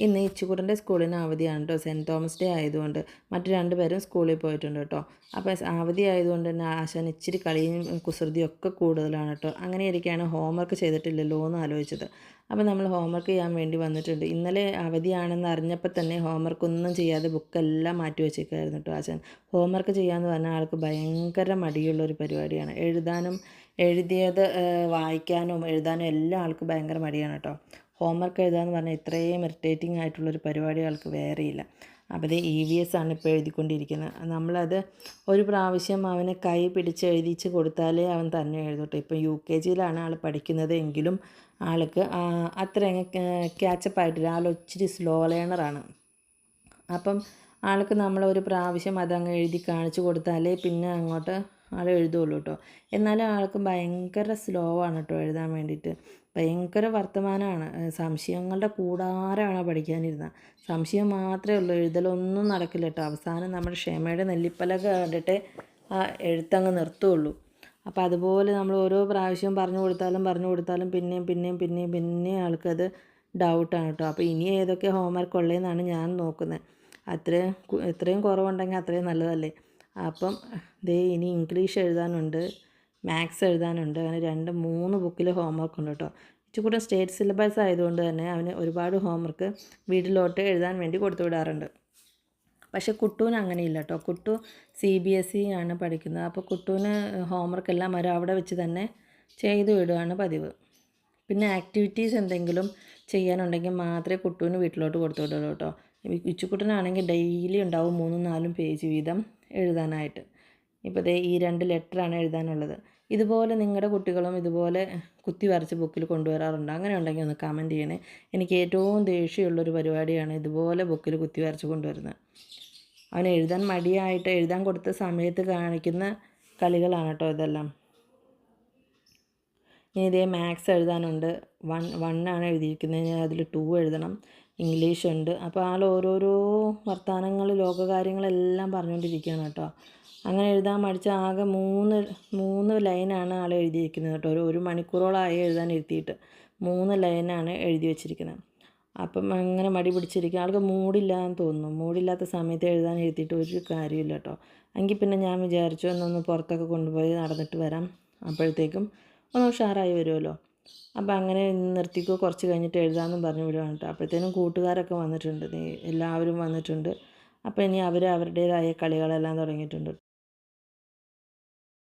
ഇന്ന് ഇച്ചുകുട്ടൻ്റെ സ്കൂളിന് അവധിയാണ് കേട്ടോ. സെൻറ്റ് തോമസ് ഡേ ആയതുകൊണ്ട് മറ്റു 2 പേരും സ്കൂളിൽ പോയിട്ടുണ്ട് കേട്ടോ. അപ്പോൾ അവധി ആയതുകൊണ്ട് തന്നെ ആശാൻ ഇച്ചിരി കളിയും കുസൃതിയും ഒക്കെ കൂടുതലാണ് കേട്ടോ. അങ്ങനെ ഇരിക്കുകയാണ് ഹോംവർക്ക് ചെയ്തിട്ടില്ലല്ലോ എന്ന് ആലോചിച്ചത്. അപ്പോൾ നമ്മൾ ഹോംവർക്ക് ചെയ്യാൻ വേണ്ടി വന്നിട്ടുണ്ട്. ഇന്നലെ അവധിയാണെന്ന് അറിഞ്ഞപ്പോൾ തന്നെ ഹോംവർക്ക് ഒന്നും ചെയ്യാതെ ബുക്കെല്ലാം മാറ്റി വെച്ചേക്കായിരുന്നു കേട്ടോ ആശാൻ. ഹോംവർക്ക് ചെയ്യാമെന്ന് പറഞ്ഞാൽ ആൾക്ക് ഭയങ്കര മടിയുള്ളൊരു പരിപാടിയാണ്. എഴുതിയത് വായിക്കാനും എഴുതാനും എല്ലാം ആൾക്ക് ഭയങ്കര മടിയാണ് കേട്ടോ. ഹോംവർക്ക് എഴുതാമെന്ന് പറഞ്ഞാൽ ഇത്രയും ഇറിറ്റേറ്റിംഗ് ആയിട്ടുള്ളൊരു പരിപാടി ആൾക്ക് വേറെയില്ല. അപ്പോൾ EVS ആണ് ഇപ്പോൾ എഴുതിക്കൊണ്ടിരിക്കുന്നത്. നമ്മളത് ഒരു പ്രാവശ്യം അവന് കൈ പിടിച്ച് എഴുതിച്ച് കൊടുത്താലേ അവൻ തന്നെ എഴുതട്ടെ. ഇപ്പോൾ UKGയിലാണ് ആൾ പഠിക്കുന്നത് എങ്കിലും ആൾക്ക് അത്ര ക്യാച്ചപ്പ് ആയിട്ടില്ല. ആൾ ഇച്ചിരി സ്ലോ ലേണറാണ്. അപ്പം ആൾക്ക് നമ്മളൊരു പ്രാവശ്യം അതങ്ങ് എഴുതി കാണിച്ചു കൊടുത്താലേ പിന്നെ അങ്ങോട്ട് ആൾ എഴുതുള്ളൂ കേട്ടോ. എന്നാലും ആൾക്ക് ഭയങ്കര സ്ലോ ആണ് കേട്ടോ എഴുതാൻ വേണ്ടിയിട്ട്. ഭയങ്കര വർത്തമാനമാണ്. സംശയങ്ങളുടെ കൂടാരമാണ് പഠിക്കാനിരുന്നത്. സംശയം മാത്രമേ ഉള്ളൂ, എഴുതലൊന്നും നടക്കില്ല കേട്ടോ. അവസാനം നമ്മുടെ ക്ഷമയുടെ നെല്ലിപ്പലക കണ്ടിട്ടേ ആ എഴുത്തങ്ങ് നിർത്തുകയുള്ളൂ. അപ്പോൾ അതുപോലെ നമ്മൾ ഓരോ പ്രാവശ്യം പറഞ്ഞു കൊടുത്താലും പിന്നെയും ആൾക്കത് ഡൗട്ടാണ് കേട്ടോ. അപ്പോൾ ഇനി ഏതൊക്കെ ഹോംവർക്ക് ഉള്ളതെന്നാണ് ഞാൻ നോക്കുന്നത്. എത്രയും കുറവുണ്ടെങ്കിൽ അത്രയും നല്ലതല്ലേ. അപ്പം ഇനി ഇംഗ്ലീഷ് എഴുതാനുണ്ട്, മാത്സ് എഴുതാനുണ്ട്. അങ്ങനെ 2-3 ബുക്കിൽ ഹോംവർക്ക് ഉണ്ട് കേട്ടോ. ഇച്ചിരി സ്റ്റേറ്റ് സിലബസ് ആയതുകൊണ്ട് തന്നെ അവന് ഒരുപാട് ഹോംവർക്ക് വീട്ടിലോട്ട് എഴുതാൻ വേണ്ടി കൊടുത്തു വിടാറുണ്ട്. പക്ഷേ കുട്ടൂന് അങ്ങനെയില്ല കേട്ടോ. കുട്ടു CBSE ആണ് പഠിക്കുന്നത്. അപ്പോൾ കുട്ടൂന് ഹോംവർക്ക് എല്ലാം അവിടെ വെച്ച് തന്നെ ചെയ്തു വിടുകയാണ് പതിവ്. പിന്നെ ആക്ടിവിറ്റീസ് എന്തെങ്കിലും ചെയ്യാനുണ്ടെങ്കിൽ മാത്രമേ കുട്ടൂന് വീട്ടിലോട്ട് കൊടുത്തു വിടുള്ളൂ കേട്ടോ. ഇച്ചുക്കുട്ടനാണെങ്കിൽ ഡെയിലി ഉണ്ടാവും 3-4 പേജ് വീതം എഴുതാനായിട്ട്. ഇപ്പോൾ ഈ 2 ലെറ്ററാണ് എഴുതാനുള്ളത്. ഇതുപോലെ നിങ്ങളുടെ കുട്ടികളും ഇതുപോലെ കുത്തി വരച്ച് ബുക്കിൽ കൊണ്ടുവരാറുണ്ട്? അങ്ങനെ ഉണ്ടെങ്കിൽ ഒന്ന് കമൻറ്റ് ചെയ്യണേ. എനിക്ക് ഏറ്റവും ദേഷ്യമുള്ളൊരു പരിപാടിയാണ് ഇതുപോലെ ബുക്കിൽ കുത്തി വരച്ച് കൊണ്ടുവരുന്നത്. അവൻ എഴുതാൻ മടിയായിട്ട് എഴുതാൻ കൊടുത്ത സമയത്ത് കാണിക്കുന്ന കളികളാണ് കേട്ടോ ഇതെല്ലാം. ഇനി മാത്സ് എഴുതാനുണ്ട്. 1 ആണ് എഴുതിയിരിക്കുന്നത്. ഞാൻ അതിൽ 2 എഴുതണം. ഇംഗ്ലീഷ് ഉണ്ട്. അപ്പോൾ ആൾ ഓരോരോ വർത്തമാനങ്ങൾ ലോകകാര്യങ്ങളെല്ലാം പറഞ്ഞുകൊണ്ടിരിക്കുകയാണ് കേട്ടോ. അങ്ങനെ എഴുതാൻ മടിച്ച ആകെ 3 ലൈനാണ് ആൾ എഴുതിയിരിക്കുന്നത് കേട്ടോ. ഒരു മണിക്കൂറോളമായി എഴുതാൻ ഇരുത്തിയിട്ട് 3 ലൈനാണ് എഴുതി വെച്ചിരിക്കുന്നത്. അപ്പം അങ്ങനെ മടി പിടിച്ചിരിക്കുക. ആൾക്ക് മൂടില്ലാന്ന് തോന്നുന്നു. മൂടില്ലാത്ത സമയത്ത് എഴുതാൻ ഇരുത്തിയിട്ട് ഒരു കാര്യമില്ല കേട്ടോ. എങ്കിൽ പിന്നെ ഞാൻ വിചാരിച്ചു എന്നൊന്ന് പുറത്തൊക്കെ കൊണ്ടുപോയി നടന്നിട്ട് വരാം. അപ്പോഴത്തേക്കും ഒന്ന് ഉഷാറായി വരുമല്ലോ. അപ്പോൾ അങ്ങനെ നിർത്തിക്കോ, കുറച്ച് കഴിഞ്ഞിട്ട് എഴുതാമെന്നും പറഞ്ഞു വിടുകയാണ് കേട്ടോ. അപ്പോഴത്തേനും കൂട്ടുകാരൊക്കെ വന്നിട്ടുണ്ട്. എല്ലാവരും വന്നിട്ടുണ്ട്. അപ്പോൾ ഇനി അവരുടേതായ കളികളെല്ലാം തുടങ്ങിയിട്ടുണ്ട്.